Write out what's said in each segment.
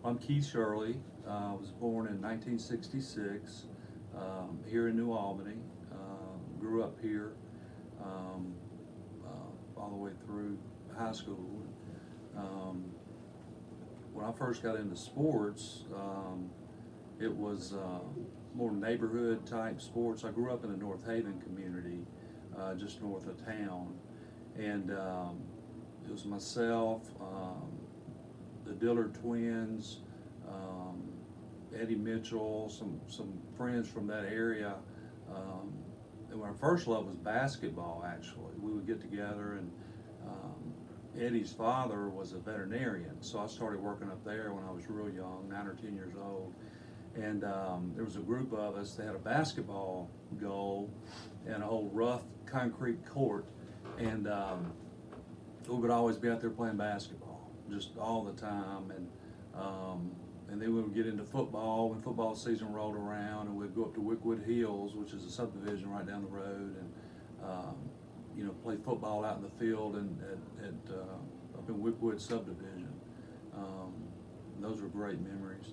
I'm Keith Shirley. I was born in 1966 here in New Albany. Grew up here all the way through high school. Um, when I first got into sports, it was more neighborhood type sports. I grew up in the North Haven community, just north of town, and it was myself, the Dillard twins, Eddie Mitchell, some friends from that area. And my first love was basketball. Actually, we would get together, and Eddie's father was a veterinarian, so I started working up there when I was real young, 9 or 10 years old. And there was a group of us that had a basketball goal and a whole rough concrete court, and we would always be out there playing basketball just all the time. And then we would get into football when football season rolled around, and we'd go up to Wickwood Hills, which is a subdivision right down the road, and play football out in the field and up in Wickwood subdivision. Those were great memories.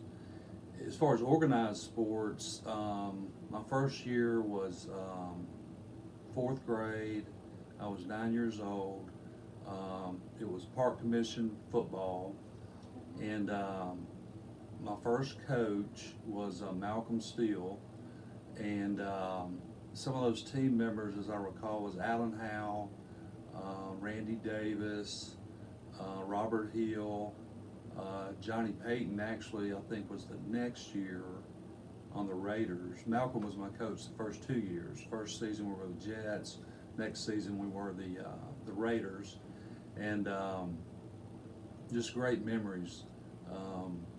As far as organized sports, my first year was 4th grade. I was 9 years old. It was park commission football, and my first coach was Malcolm Steele, and some of those team members, as I recall, was Alan Howe, Randy Davis, Robert Hill, Johnny Payton. Actually, I think was the next year on the Raiders. Malcolm was my coach the first 2 years. First season we were the Jets. Next season we were the Raiders, and just great memories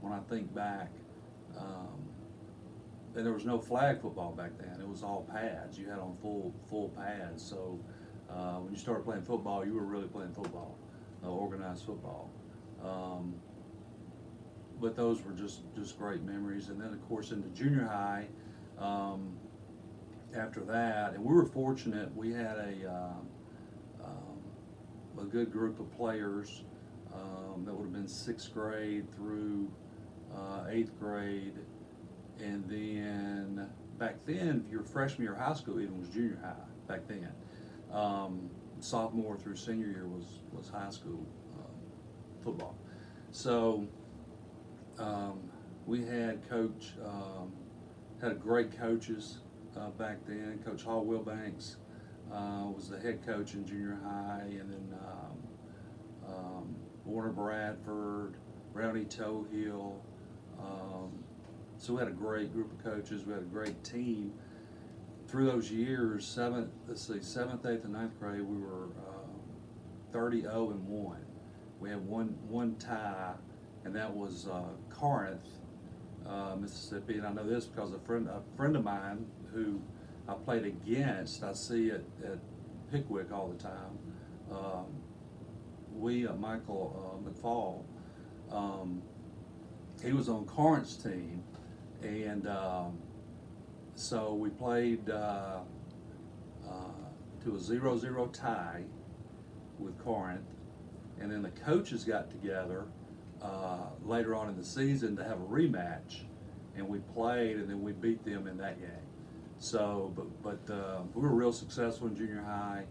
when I think back. And there was no flag football back then. It was all pads. You had on full pads. So when you started playing football, you were really playing football, organized football. But those were just great memories. And then of course into junior high, after that, and we were fortunate. We had a good group of players that would have been 6th grade through 8th grade. And then back then, your freshman year of high school even was junior high back then. Sophomore through senior year was high school football. So we had had great coaches back then. Coach Hall Wilbanks was the head coach in junior high, and then Warner Bradford, Brownie Toehill. So we had a great group of coaches. We had a great team. Through those years, 7th, 8th, and 9th grade, we were 30-0-1. We had one tie, and that was Corinth, Mississippi. And I know this because a friend of mine who I played against, I see at Pickwick all the time. Michael McFall, he was on Corinth's team, and so we played to a 0-0 tie with Corinth, and then the coaches got together later on in the season to have a rematch, and we played, and then we beat them in that game. So, but we were real successful in junior high,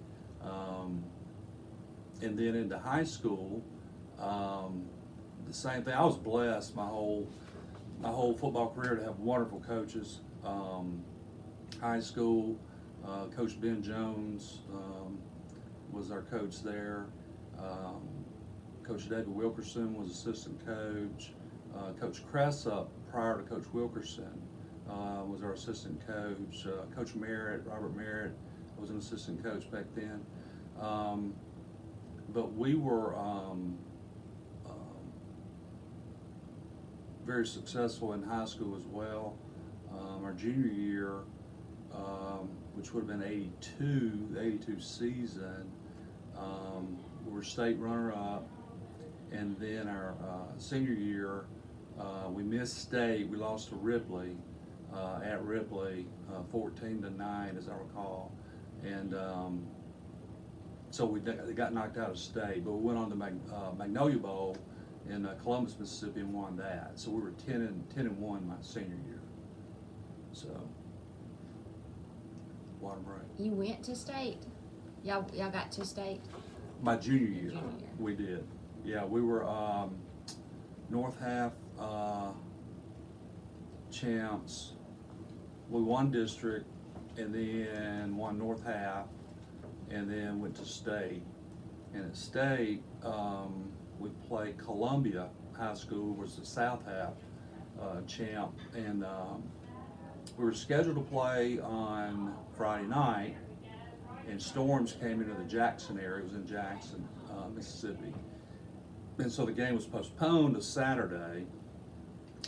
and then into high school, the same thing. I was blessed my whole football career to have wonderful coaches. High school, Coach Ben Jones was our coach there. Coach David Wilkerson was assistant coach. Coach Cressup, prior to Coach Wilkerson, was our assistant coach. Coach Merritt, Robert Merritt, was an assistant coach back then. But we were very successful in high school as well. Our junior year, which would have been the 82 season, we were state runner-up. And then our senior year, we missed state. We lost to Ripley, at Ripley, 14-9, as I recall. And so we got knocked out of state, but we went on to Magnolia Bowl in Columbus, Mississippi, and won that. So we were 10-1 my senior year. So, water break. You went to state? Y'all got to state? My junior year, Junior year. we did. Yeah, we were North half champs. We won district, and then won North half, and then went to state. And at state, we played Columbia High School, was the South half champ, and we were scheduled to play on Friday night, and storms came into the Jackson area. It was in Jackson, Mississippi, and so the game was postponed to Saturday.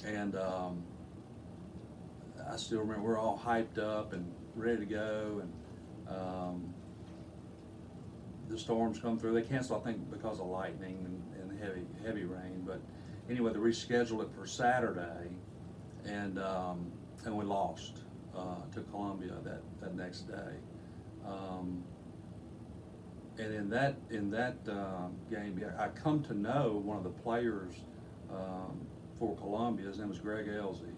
And I still remember we were all hyped up and ready to go, and the storms come through. They canceled, I think, because of lightning and heavy rain. But anyway, they rescheduled it for Saturday, and we lost to Columbia that next day. And in that game, I come to know one of the players for Columbia. His name was Greg Elsey,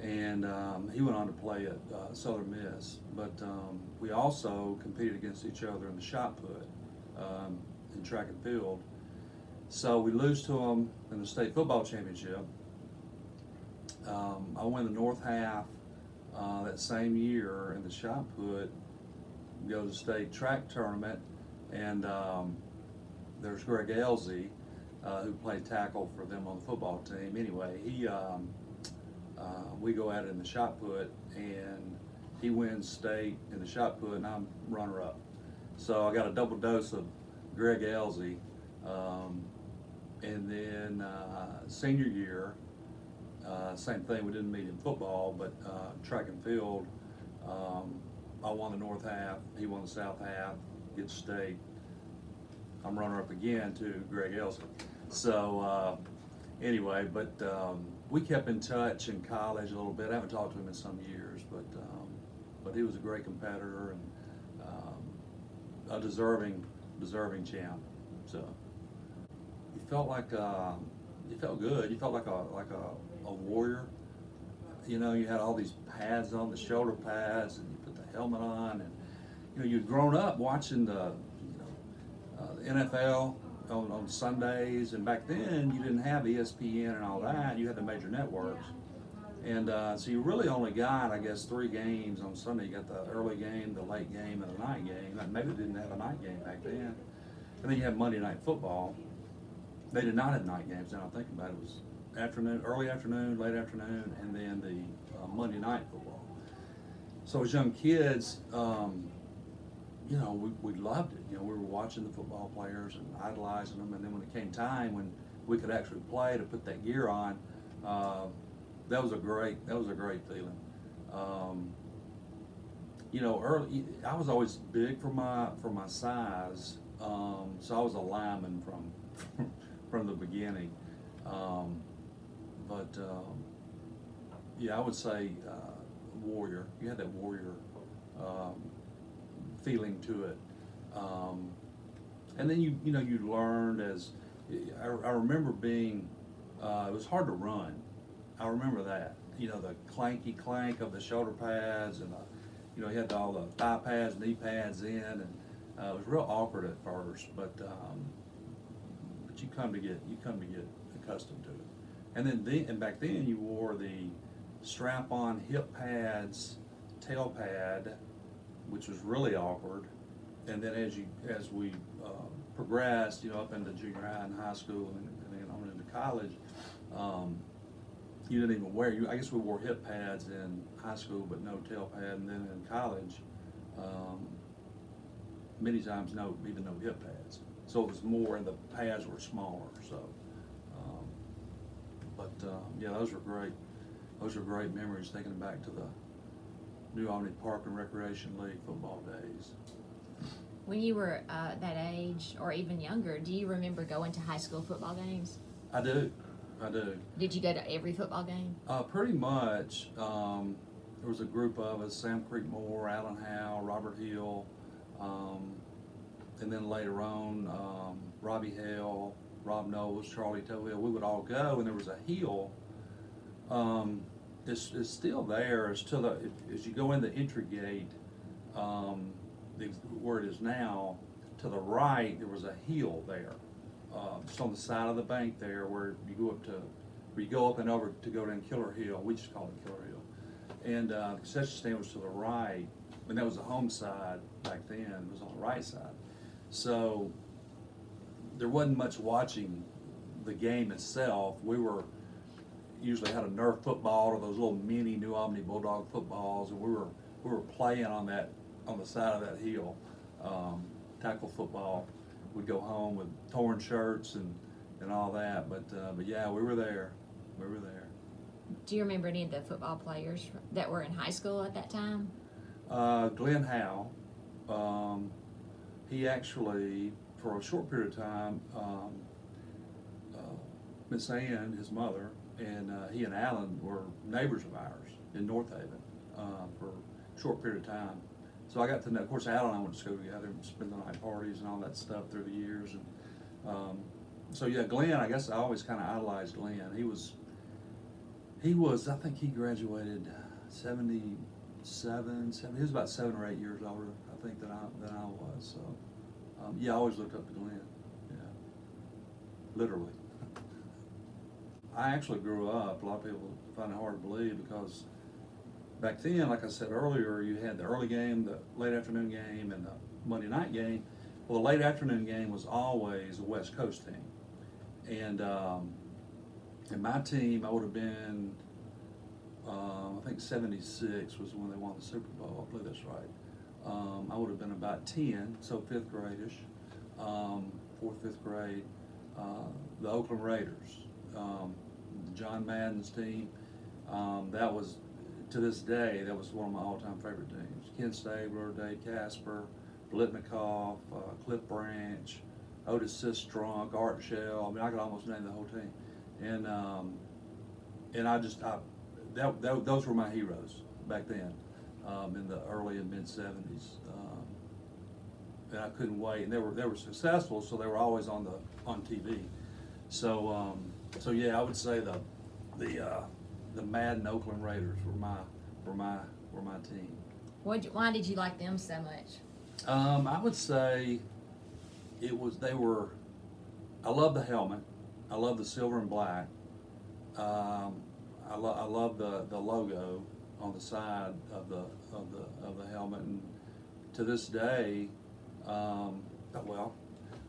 and he went on to play at Southern Miss. But we also competed against each other in the shot put in track and field. So we lose to them in the state football championship. I win the North half that same year in the shot put. Go to the state track tournament, and there's Greg Elsey, who played tackle for them on the football team. Anyway, we go at it in the shot put, and he wins state in the shot put, and I'm runner up. So I got a double dose of Greg Elsey. And then senior year, same thing. We didn't meet in football, but track and field. I won the North half, he won the South half, get state. I'm runner up again to Greg Elsey. So anyway, but we kept in touch in college a little bit. I haven't talked to him in some years, but he was a great competitor and a deserving champ. So you felt like you felt good. You felt like a warrior. You know, you had all these pads on, the shoulder pads, and you put the helmet on, and you know, you'd grown up watching the NFL on Sundays, and back then you didn't have ESPN and all that. You had the major networks, and so you really only got, I guess, 3 games on Sunday. You got the early game, the late game, and the night game. Maybe they didn't have a night game back then. And then you had Monday Night Football. They did not have night games. Now I think about it, it was afternoon, early afternoon, late afternoon, and then the Monday Night Football. So as young kids, you know, we loved it. You know, we were watching the football players and idolizing them, and then when it came time when we could actually play, to put that gear on, that was a great feeling. You know, early, I was always big for my size, so I was a lineman from the beginning. But yeah, I would say warrior. You had that warrior feeling to it, and then you learned as I remember being. It was hard to run. I remember that. You know, the clanky clank of the shoulder pads, and you know, you had all the thigh pads, knee pads in, and it was real awkward at first, but you come to get accustomed to it. And then back then you wore the strap-on hip pads, tail pad, which was really awkward. And then as we progressed, you know, up into junior high and high school, and then on into college, you didn't even wear. I guess we wore hip pads in high school, but no tail pad. And then in college, many times even no hip pads. So it was more, and the pads were smaller. So, yeah, those were great. Those are great memories, thinking back to the New Albany Park and Recreation League football days. When you were that age, or even younger, do you remember going to high school football games? I do. Did you go to every football game? Pretty much. There was a group of us: Sam Creekmore, Alan Howe, Robert Hill, and then later on, Robbie Hale, Rob Knowles, Charlie Tohill, we would all go, and there was a hill. It's still there. It's to the as you go in the entry gate, where it is now. To the right, there was a hill there, just on the side of the bank there, where you go up and over to go down Killer Hill. We just call it Killer Hill, and the concession stand was to the right, and that was the home side back then. It was on the right side, so there wasn't much watching the game itself. We were usually had a Nerf football or those little mini New Albany Bulldog footballs, and we were playing on the side of that hill, tackle football. We'd go home with torn shirts and all that, but yeah, we were there. We were there. Do you remember any of the football players that were in high school at that time? Glenn Howe, he actually, for a short period of time, Miss Ann, his mother, and he and Alan were neighbors of ours in North Haven for a short period of time. So I got to know, of course, Alan and I went to school together and spent the night parties and all that stuff through the years. And so yeah, Glenn, I guess I always kind of idolized Glenn. He was, I think he graduated 77, he was about 7 or 8 years older, I think, than I was. So yeah, I always looked up to Glenn, yeah, literally. I actually grew up, a lot of people find it hard to believe, because back then, like I said earlier, you had the early game, the late afternoon game, and the Monday night game. Well, the late afternoon game was always a West Coast team. And my team, I would have been, I think 76 was when they won the Super Bowl. I believe that's right. I would have been about 10, so 5th grade-ish, 4th, 5th grade. The Oakland Raiders, John Madden's team, that was, to this day, that was one of my all-time favorite teams. Ken Stabler, Dave Casper, Blitnikoff, Cliff Branch, Otis Sistrunk, Art Shell. I mean, I could almost name the whole team. And those were my heroes back then, in the early and mid '70s. And I couldn't wait. And they were successful, so they were always on TV. So yeah, I would say the Madden Oakland Raiders were my team. Why did you like them so much? I would say I love the helmet. I love the silver and black. I love the logo on the side of the helmet, and to this day, well,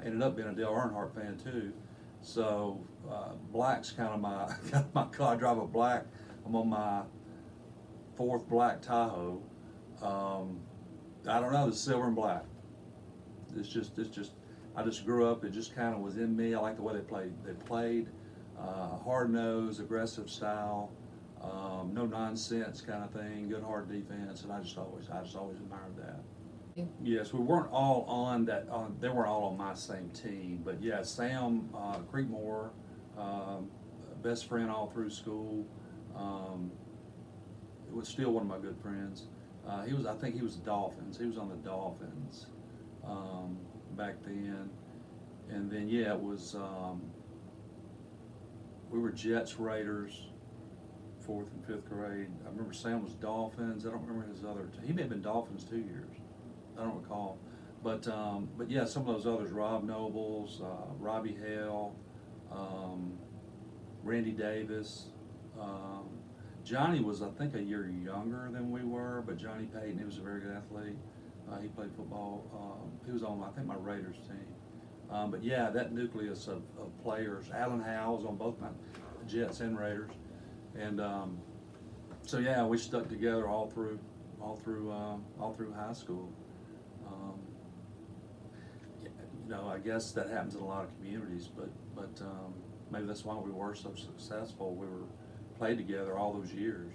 I ended up being a Dale Earnhardt fan too. So black's kind of my car. I drive a black. I'm on my 4th black Tahoe. I don't know, the silver and black. It's just. I just grew up. It just kind of was in me. I like the way they played. They played hard-nosed, aggressive style, no nonsense kind of thing. Good hard defense, and I just always admired that. Yes, we weren't all on that. They weren't all on my same team, but yeah, Sam Creekmore, best friend all through school. Was still one of my good friends. I think he was the Dolphins. He was on the Dolphins back then, and then yeah, it was. We were Jets, Raiders, 4th and 5th grade. I remember Sam was Dolphins. I don't remember his other. He may have been Dolphins 2 years. I don't recall, but yeah, some of those others: Rob Nobles, Robbie Hale, Randy Davis. Johnny was, I think, a year younger than we were, but Johnny Payton, he was a very good athlete. He played football. He was on, I think, my Raiders team. But yeah, that nucleus of players. Alan Howe was on both my Jets and Raiders, and so yeah, we stuck together all through high school. I guess that happens in a lot of communities, but maybe that's why we were so successful. We were played together all those years,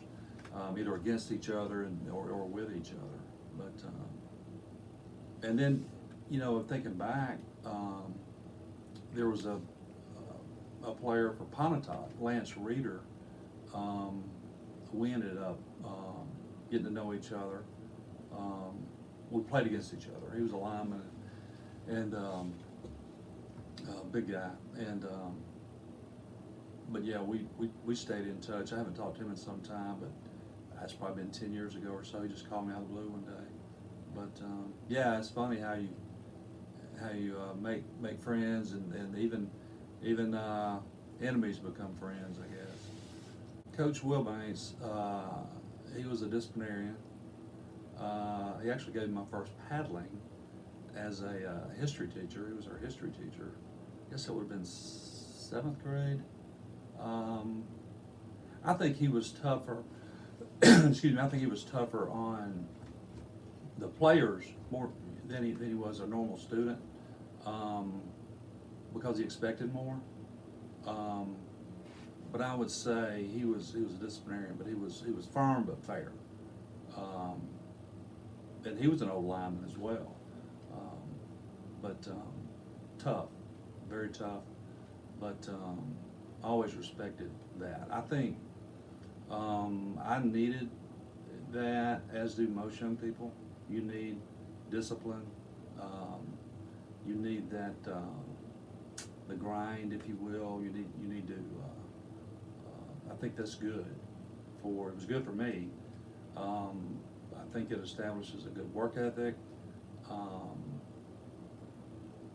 either against each other or with each other. But and then, thinking back, there was a player for Pontotoc, Lance Reeder. We ended up getting to know each other. We played against each other. He was a lineman, and big guy, and but yeah, we stayed in touch. I haven't talked to him in some time, but that's probably been 10 years ago or so. He just called me out of the blue one day. But yeah, it's funny how you make friends, and even enemies become friends, I guess. Coach Wilbanks, he was a disciplinarian. He actually gave me my first paddling as a history teacher. He was our history teacher. I guess it would have been 7th grade. I think he was tougher. Excuse me. I think he was tougher on the players more than he was a normal student, because he expected more. But I would say he was a disciplinarian, but he was firm but fair. And he was an old lineman as well, but tough, very tough. But I always respected that. I think I needed that, as do most young people. You need discipline. You need that the grind, if you will. You need to. I think that's good. It was good for me. I think it establishes a good work ethic.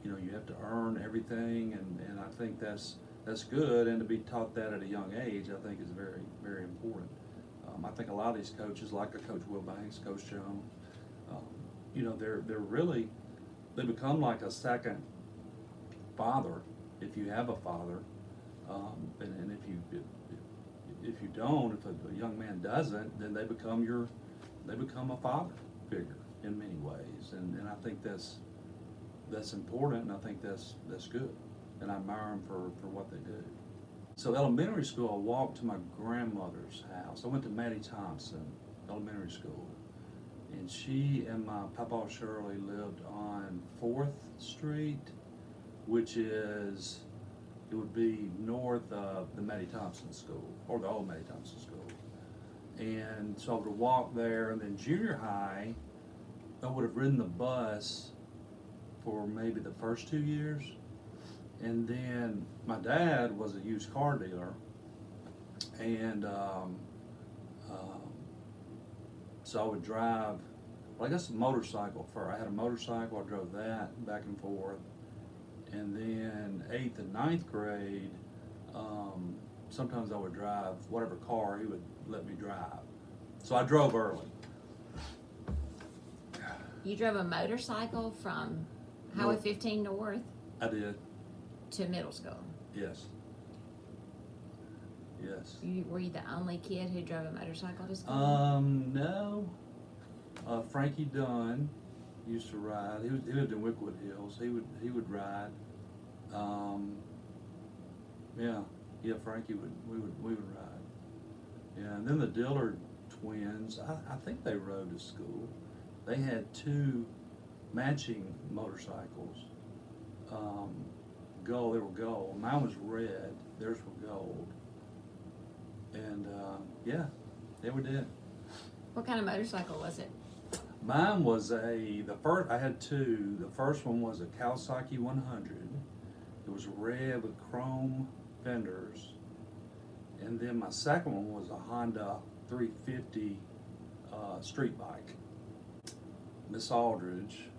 You have to earn everything, and I think that's good. And to be taught that at a young age, I think is very, very important. I think a lot of these coaches, like a Coach Wilbanks, Coach Jones, they're really, they become like a second father if you have a father, and if you don't, if a young man doesn't, then they become a father figure in many ways, and I think that's important, and I think that's good, and I admire them for what they do. So elementary school, I walked to my grandmother's house. I went to Maddie Thompson Elementary School, and she and my papa Shirley lived on 4th Street, which it would be north of the Maddie Thompson School, or the old Maddie Thompson School. And so I would walk there, and then junior high, I would have ridden the bus for maybe the first 2 years. And then my dad was a used car dealer, and so I would drive, well, I guess a motorcycle first. I had a motorcycle, I drove that back and forth. And then 8th and 9th grade, sometimes I would drive whatever car he would let me drive. So I drove early. You drove a motorcycle from Highway 15 North I did, to middle school. yes. Yes. Were you the only kid who drove a motorcycle to school? No. Frankie Dunn used to ride. He lived in Wickwood Hills. He would ride. Yeah. Frankie we would ride. Yeah, and then the Dillard twins. I think they rode to school. They had 2 matching motorcycles. Gold. They were gold. Mine was red. Theirs were gold. And yeah, they were did. What kind of motorcycle was it? Mine was I had 2. The first one was a Kawasaki 100. It was red with chrome fenders. And then my second one was a Honda 350 street bike. Miss Aldridge,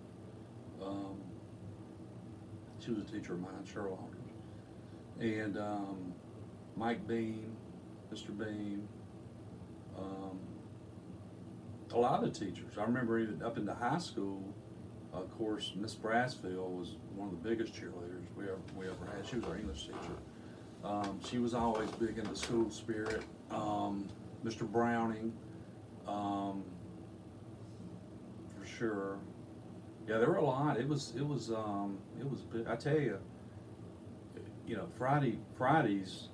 she was a teacher of mine, Shirley Aldridge. And Mike Beam, Mr. Beam, a lot of teachers. I remember even up into high school, of course, Miss Brassfield was one of the biggest cheerleaders we ever had. She was our English teacher. She was always big into school spirit. Mr. Browning, for sure. Yeah, there were a lot. It was big. I tell you, Fridays,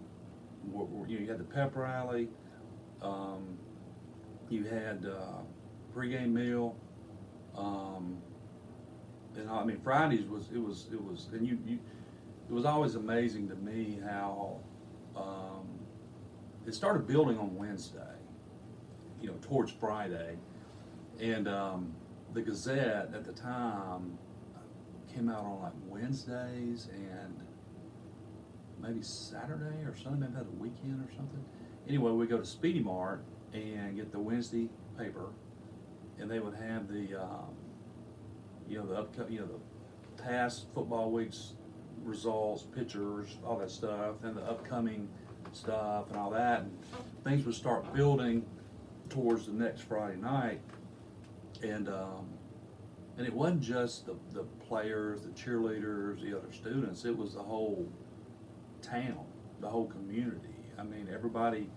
you had the pep rally. You had pregame meal, and I mean Fridays was, and it was always amazing to me how it started building on Wednesday, towards Friday, and the Gazette at the time came out on like Wednesdays, and maybe Saturday or Sunday, maybe had a weekend or something. Anyway, we go to Speedy Mart and get the Wednesday paper, and they would have the, the past football week's results, pictures, all that stuff, and the upcoming stuff and all that. And things would start building towards the next Friday night, and it wasn't just the players, the cheerleaders, the other students. It was the whole town, the whole community. I mean, everybody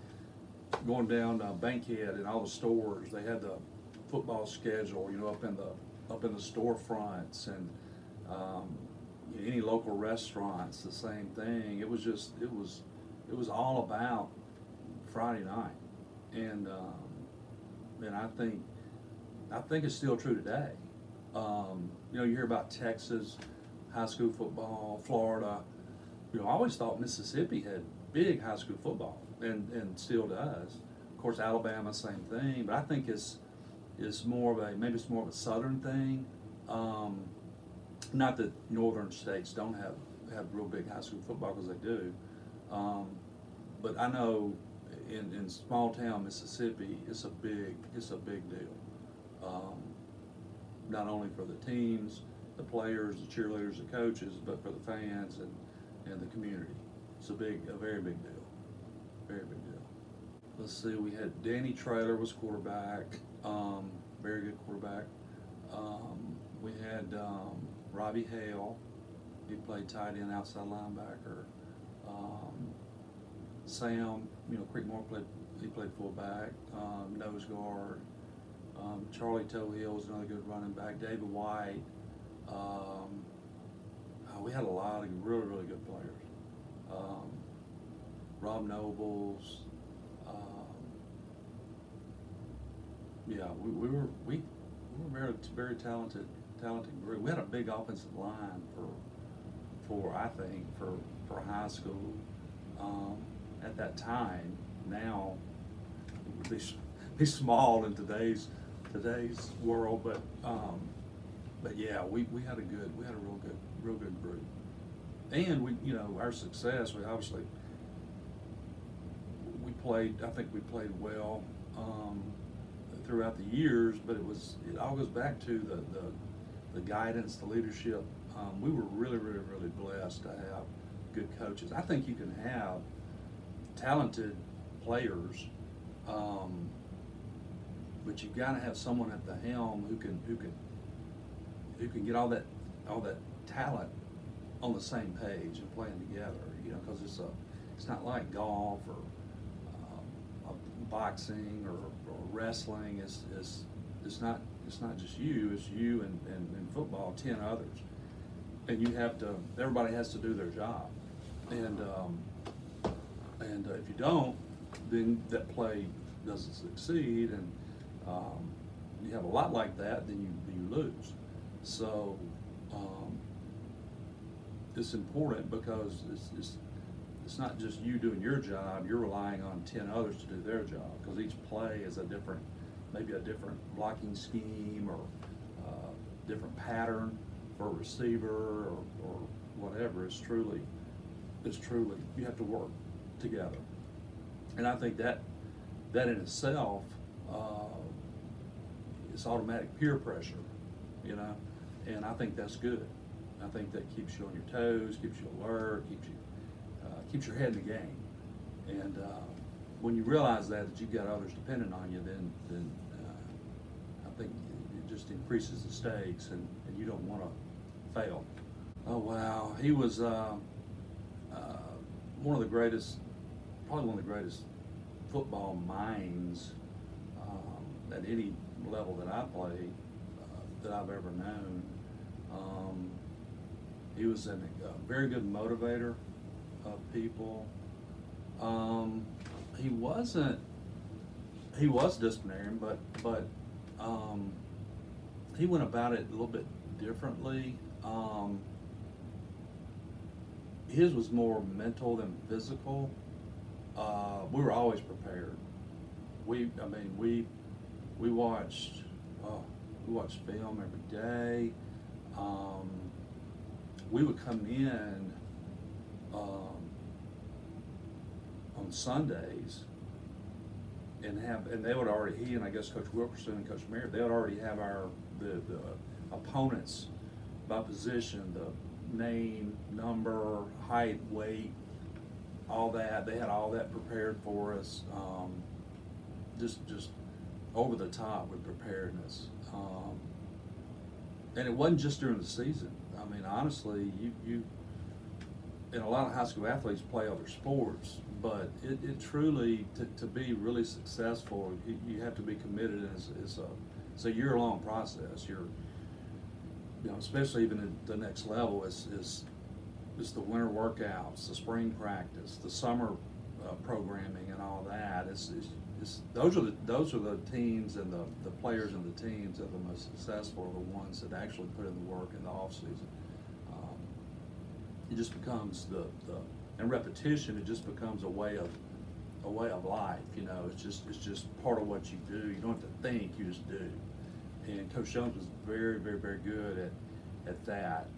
going down Bankhead and all the stores. They had the football schedule, up in the storefronts, and any local restaurants, the same thing. It was all about Friday night, and I think it's still true today. You hear about Texas high school football, Florida. I always thought Mississippi had big high school football, and still does. Of course, Alabama, same thing. But I think it's more of a southern thing. Not that northern states don't have real big high school football, because they do. But I know in small town Mississippi, it's a big deal. Not only for the teams, the players, the cheerleaders, the coaches, but for the fans and the community. It's a very big deal. Very big deal. Let's see, we had Danny Traylor was quarterback, very good quarterback. We had Robbie Hale, he played tight end, outside linebacker. Sam, Creekmore played fullback, nose guard. Charlie Toehill was another good running back. David White. We had a lot of really good players. Rob Nobles. We were very talented group. We had a big offensive line for high school at that time. Now it would be small in today's world, but yeah, we had a real good group, and our success. I think we played well throughout the years, but it all goes back to the guidance, the leadership. We were really blessed to have good coaches. I think you can have talented players, but you've got to have someone at the helm who can get all that talent on the same page and playing together. Because it's not like golf or boxing or wrestling. It's not just you. It's you and football, 10 others, and everybody has to do their job, and if you don't, then that play doesn't succeed, and you have a lot like that, then you lose. So it's important, because it's not just you doing your job. You're relying on 10 others to do their job, because each play is maybe a different blocking scheme, or different pattern for a receiver, or whatever. It's truly you have to work together, and I think that in itself is automatic peer pressure, and I think that's good. I think that keeps you on your toes, keeps you alert, keeps your head in the game, and when you realize that you've got others dependent on you, then I think it just increases the stakes, and you don't want to fail. Oh wow, he was one of the greatest football minds at any level that I played, that I've ever known. He was a very good motivator of people. He was disciplinarian, but he went about it a little bit differently. His was more mental than physical. We were always prepared. We watched film every day. We would come in Sundays and they would already, he and I guess Coach Wilkerson and Coach Merritt, they would already have the opponents by position, the name, number, height, weight, all that. They had all that prepared for us. Just over the top with preparedness. And it wasn't just during the season. I mean, honestly, you and a lot of high school athletes play other sports, but it truly, to be really successful, you have to be committed. It's a year-long process. Especially even at the next level, is the winter workouts, the spring practice, the summer programming, and all that. Those are the teams and the players and the teams that are the most successful are the ones that actually put in the work in the off season. It just becomes and repetition. It just becomes a way of life. It's just part of what you do. You don't have to think. You just do. And Coach Jones was very, very, very good at that.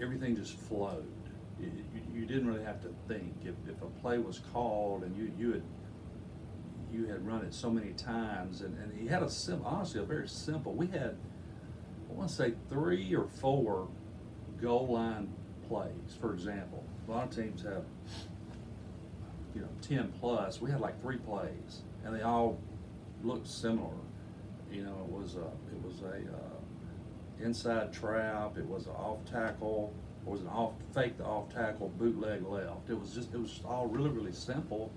Everything just flowed. You didn't really have to think. If a play was called and you had run it so many times, and he had honestly a very simple. We had, I want to say, 3 or 4 goal line plays. For example, a lot of teams have 10 plus. We had like 3 plays, and they all looked similar. It was a inside trap. It was an off tackle. It was an fake the off tackle, bootleg left. It was just all really, really simple.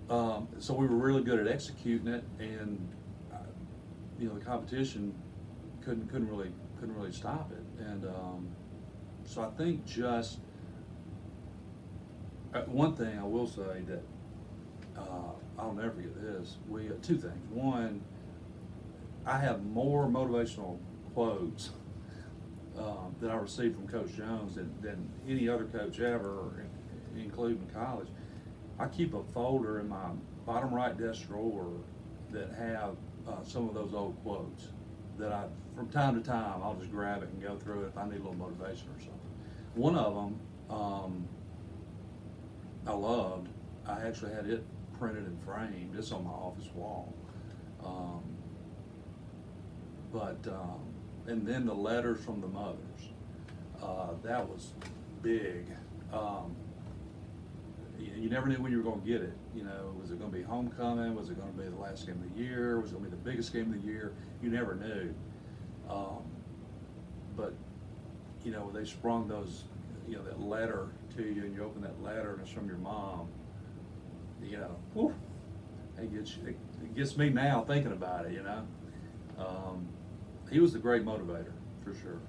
So we were really good at executing it, and the competition couldn't really stop it. And so I think just one thing I will say that I'll never forget this. We 2 things. One, I have more motivational quotes that I received from Coach Jones than any other coach ever, including college. I keep a folder in my bottom right desk drawer that have some of those old quotes that from time to time, I'll just grab it and go through it if I need a little motivation or something. One of them I loved. I actually had it printed and framed. It's on my office wall. And then the letters from the mothers. That was big. You never knew when you were going to get it. Was it going to be homecoming? Was it going to be the last game of the year? Was it going to be the biggest game of the year? You never knew. But they sprung those, that letter to you, and you open that letter, and it's from your mom. Whew, it gets me now thinking about it. He was a great motivator, for sure.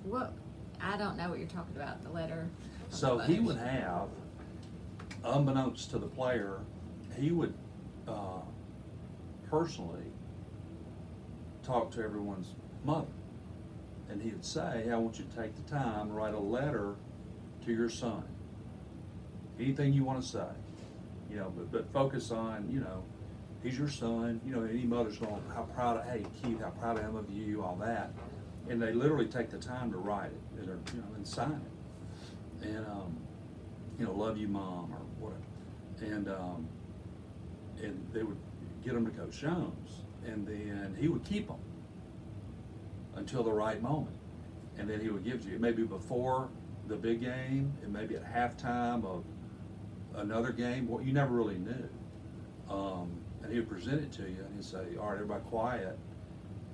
What? I don't know what you're talking about. The letter. So he would have, unbeknownst to the player, he would personally talk to everyone's mother. And he would say, hey, I want you to take the time to write a letter to your son. Anything you want to say, but focus on, he's your son. Any mother's going, hey Keith, how proud I am of you, all that. And they literally take the time to write it, and sign it. And, love you, Mom, or whatever. And they would get them to Coach Jones, and then he would keep them until the right moment. And then he would give to you, maybe before the big game, and maybe at halftime of another game. Well, you never really knew. And he would present it to you, and he'd say, all right, everybody quiet.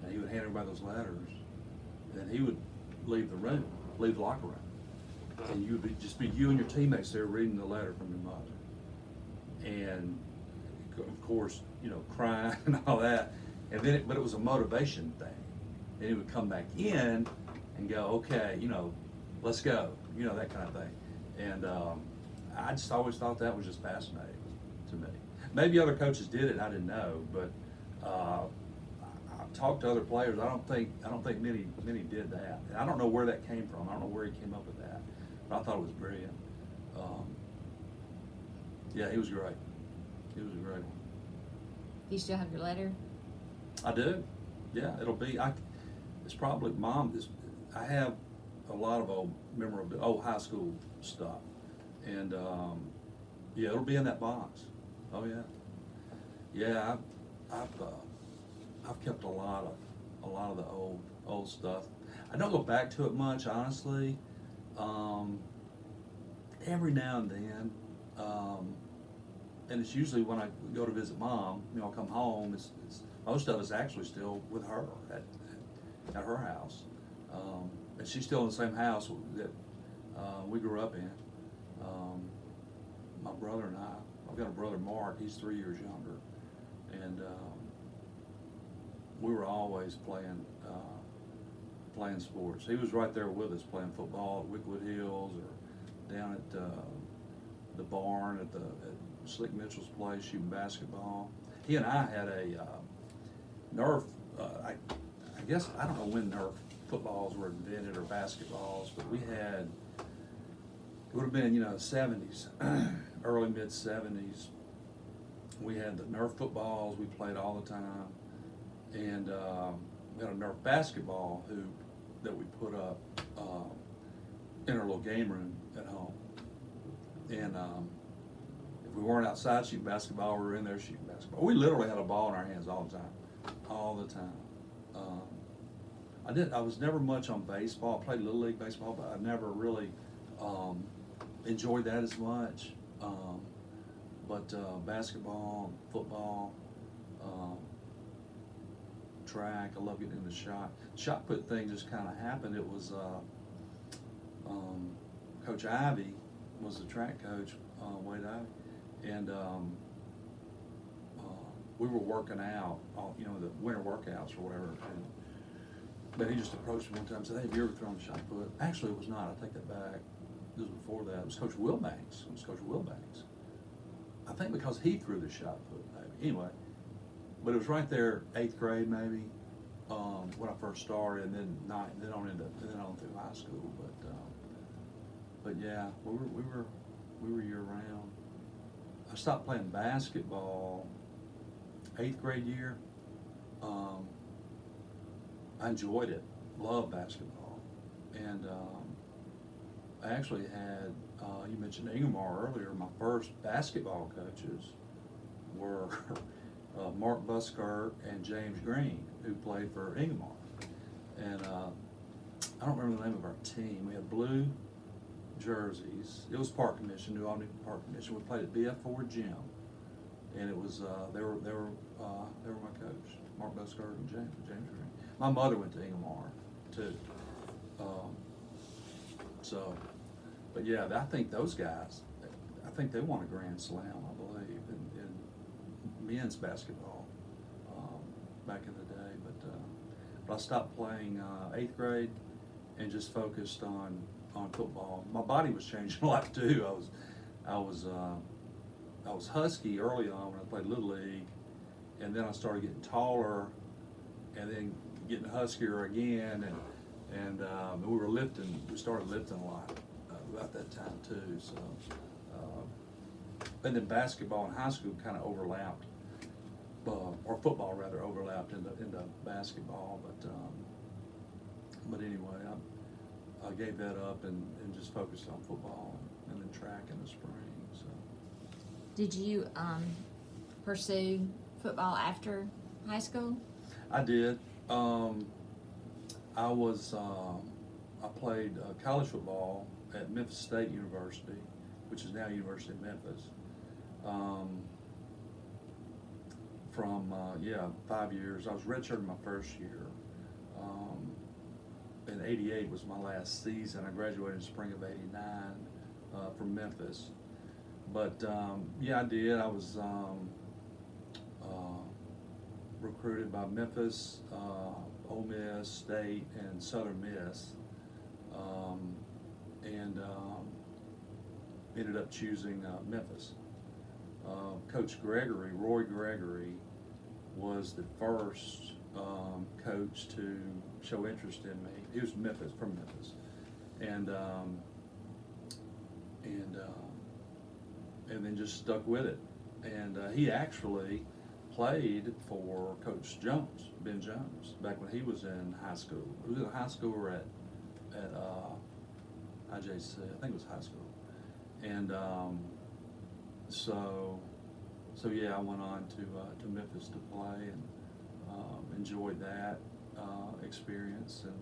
And he would hand everybody those letters. And then he would leave the locker room. And you would just be you and your teammates there reading the letter from your mother. And of course, crying and all that. And then, but it was a motivation thing. And he would come back in and go, okay, let's go, that kind of thing. And I just always thought that was just fascinating to me. Maybe other coaches did it, I didn't know, but I've talked to other players. I don't think many did that. And I don't know where that came from. I don't know where he came up with that, but I thought it was brilliant. Yeah, he was great. He was a great one. Do you still have your letter? I do. Yeah, it'll be. It's probably I have a lot of old high school stuff. And yeah, it'll be in that box. Oh yeah, yeah. I've kept a lot of the old stuff. I don't go back to it much, honestly. Um, every now and then, and it's usually when I go to visit mom. You know, I come home. It's most of it's actually still with her at her house, and she's still in the same house that we grew up in. My brother and I've got a brother, Mark. He's 3 years younger, and we were always playing sports. He was right there with us playing football at Wickwood Hills or down at the barn at Slick Mitchell's place shooting basketball. He and I had a Nerf. I guess I don't know when Nerf footballs were invented or basketballs, but we had. It would have been 70s, early mid 70s. We had the Nerf footballs. We played all the time, and we had a Nerf basketball hoop that we put up in our little game room at home. And if we weren't outside shooting basketball, we were in there shooting basketball. We literally had a ball in our hands all the time. I was never much on baseball. I played Little League baseball, but I never really enjoyed that as much. But basketball, football, track, I love getting in the shot. Shot put thing just kind of happened. It was Coach Ivy was the track coach, Wade Ivy, and we were working out, the winter workouts or whatever. But he just approached me one time and said, "Hey, have you ever thrown a shot put?" Actually, it was not. I take that back. It was before that. It was Coach Wilbanks. I think because he threw the shot put, maybe. Anyway, but it was right there, 8th grade maybe, when I first started, and then on through high school. But yeah, we were year round. I stopped playing basketball 8th grade year. I enjoyed it, loved basketball, and I actually had, you mentioned Ingomar earlier, my first basketball coaches were Mark Buskirk and James Green, who played for Ingomar. And I don't remember the name of our team. We had blue jerseys. It was Park Commission, New Albany Park Commission. We played at BF4 Gym, and it was they were my coach, Mark Buskirk and James Green. My mother went to Ingomar too. But yeah, I think those guys, I think they won a Grand Slam, I believe, in men's basketball back in the day. But I stopped playing 8th grade and just focused on football. My body was changing a lot too. I was husky early on when I played Little League, and then I started getting taller, and then getting huskier again, and we were lifting. We started lifting a lot about that time too. So, and then basketball in high school kind of overlapped, or football rather overlapped into basketball. But anyway, I gave that up and just focused on football and then track in the spring. So. Did you pursue football after high school? I did. I played college football at Memphis State University, which is now University of Memphis, from 5 years. I was redshirted my first year. And '88 was my last season. I graduated in spring of '89 from Memphis. But I did. I was recruited by Memphis, Ole Miss, State, and Southern Miss, and ended up choosing Memphis. Coach Gregory, Roy Gregory, was the first coach to show interest in me. He was from Memphis, and then just stuck with it. And he actually played for Coach Jones, Ben Jones, back when he was in high school. He was a high schooler at IJC, I think it was high school. And so yeah, I went on to Memphis to play, and enjoyed that experience. And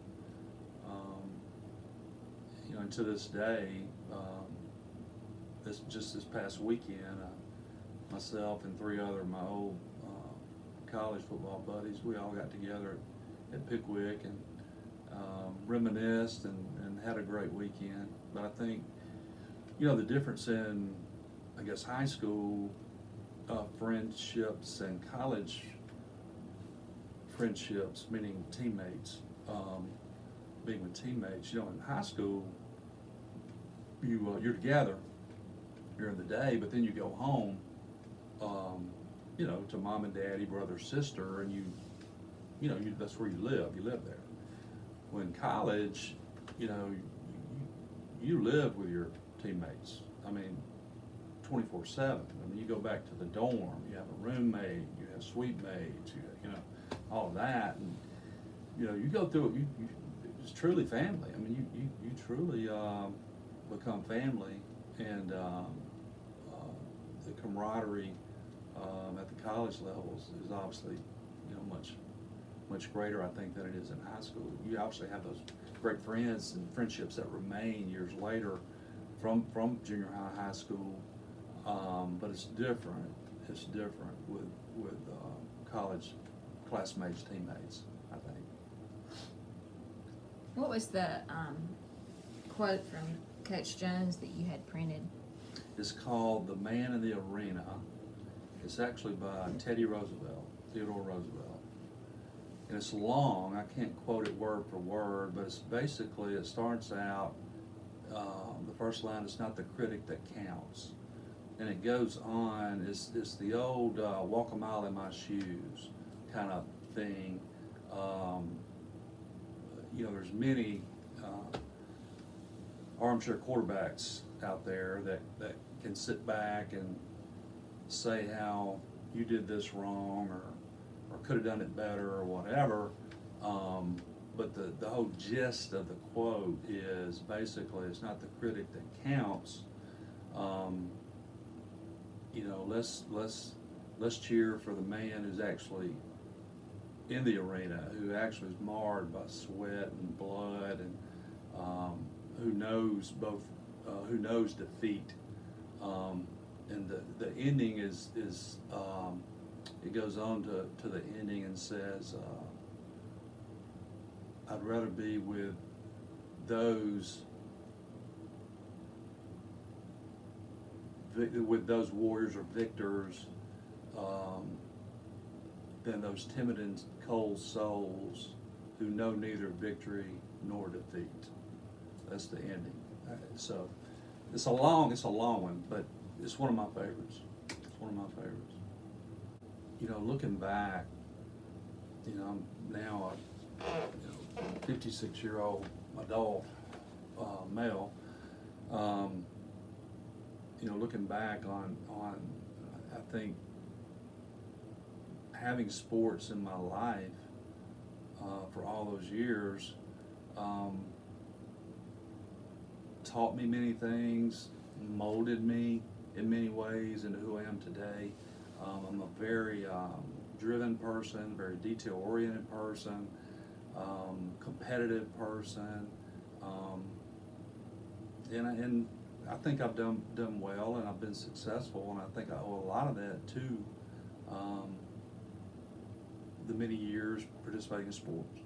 and to this day, this past weekend, myself and three other of my old college football buddies, we all got together at Pickwick and reminisced and had a great weekend. But I think, the difference in, I guess, high school friendships and college friendships, meaning teammates, being with teammates. In high school, you're together during the day, but then you go home, to mom and daddy, brother, sister, and that's where you live. You live there. When college, you live with your teammates. I mean, 24/7. I mean, you go back to the dorm. You have a roommate. You have suite mates. All of that, and you go through it. It's truly family. I mean, you truly become family, and the camaraderie at the college levels is obviously much greater, I think, than it is in high school. You obviously have those great friends and friendships that remain years later from junior high, high school, but it's different. It's different with college classmates, teammates, I think. What was the quote from Coach Jones that you had printed? It's called "The Man in the Arena." It's actually by Theodore Roosevelt. And it's long. I can't quote it word for word, but it's basically, it starts out, the first line is "Not the critic that counts." And it goes on, it's the old walk a mile in my shoes kind of thing. There's many armchair quarterbacks out there that can sit back and say how you did this wrong, or could have done it better, or whatever. But the whole gist of the quote is basically, it's not the critic that counts. Let's cheer for the man who's actually in the arena, who actually is marred by sweat and blood, and who knows defeat. And the ending is it goes on to the ending and says, I'd rather be with those warriors or victors than those timid and cold souls who know neither victory nor defeat. That's the ending. So it's a long one, but it's one of my favorites. It's one of my favorites. Looking back, I'm now a 56-year-old adult male. Looking back on I think having sports in my life for all those years taught me many things, molded me in many ways into who I am today. I'm a very driven person, very detail-oriented person, competitive person, and I think I've done well, and I've been successful, and I think I owe a lot of that to the many years participating in sports.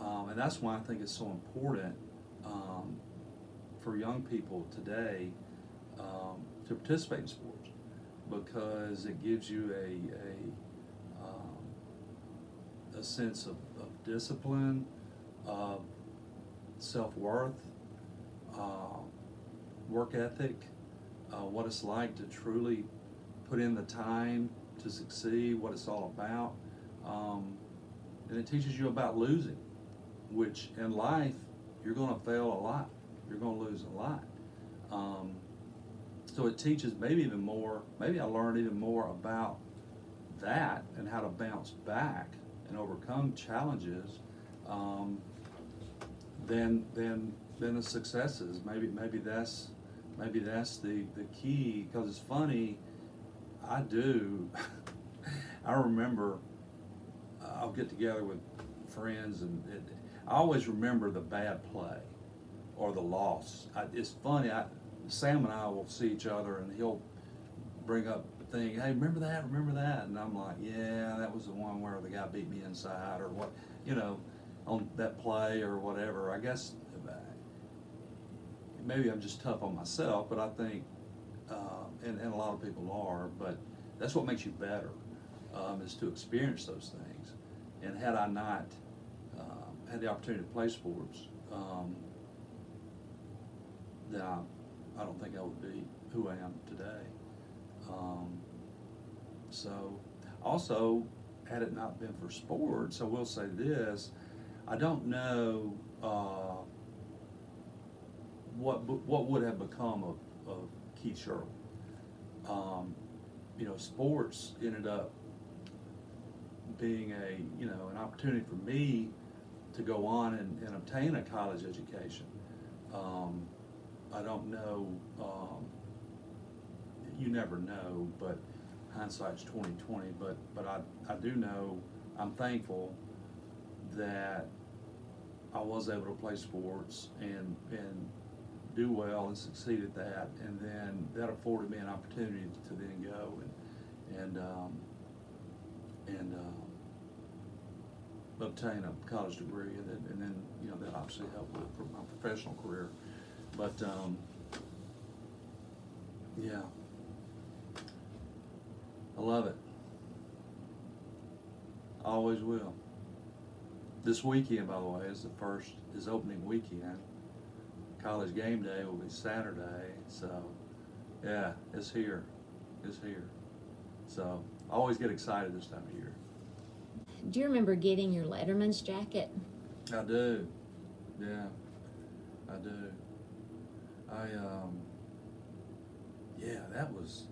And that's why I think it's so important for young people today to participate in sports, because it gives you a sense of discipline, of self-worth, work ethic, what it's like to truly put in the time to succeed, what it's all about. And it teaches you about losing, which in life, you're going to fail a lot. You're going to lose a lot. So it teaches maybe I learned even more about that and how to bounce back and overcome challenges than been the successes. Maybe that's the key, because it's funny. I do. I remember I'll get together with friends, and I always remember the bad play or the loss. It's funny. Sam and I will see each other, and he'll bring up the thing. Hey, remember that? Remember that? And I'm like, yeah, that was the one where the guy beat me inside, or what, on that play or whatever. I guess maybe I'm just tough on myself, but I think, and a lot of people are, but that's what makes you better, is to experience those things. And had I not had the opportunity to play sports, then I don't think I would be who I am today. So, also, had it not been for sports, I will say this: I don't know what would have become of Keith Shirley. Sports ended up being an opportunity for me to go on and obtain a college education. I don't know. You never know, but hindsight's 20/20. But I do know. I'm thankful that I was able to play sports and do well and succeed at that, and then that afforded me an opportunity to then go and obtain a college degree, and then that obviously helped with my professional career. But yeah, I love it. I always will. This weekend, by the way, is opening weekend. College game day will be Saturday, so yeah, it's here. So I always get excited this time of year. Do you remember getting your Letterman's jacket? I do. Yeah, I do. Yeah, that was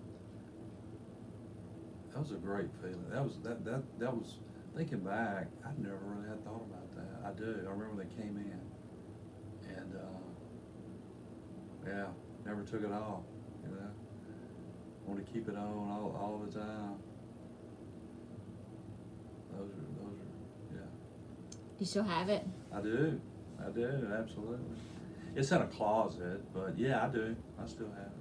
a great feeling. That was thinking back. I never really had thought about that. I do. I remember they came in, and yeah, never took it off. Want to keep it on all the time. Those are yeah. You still have it? I do, absolutely. It's in a closet, but yeah, I do. I still have it.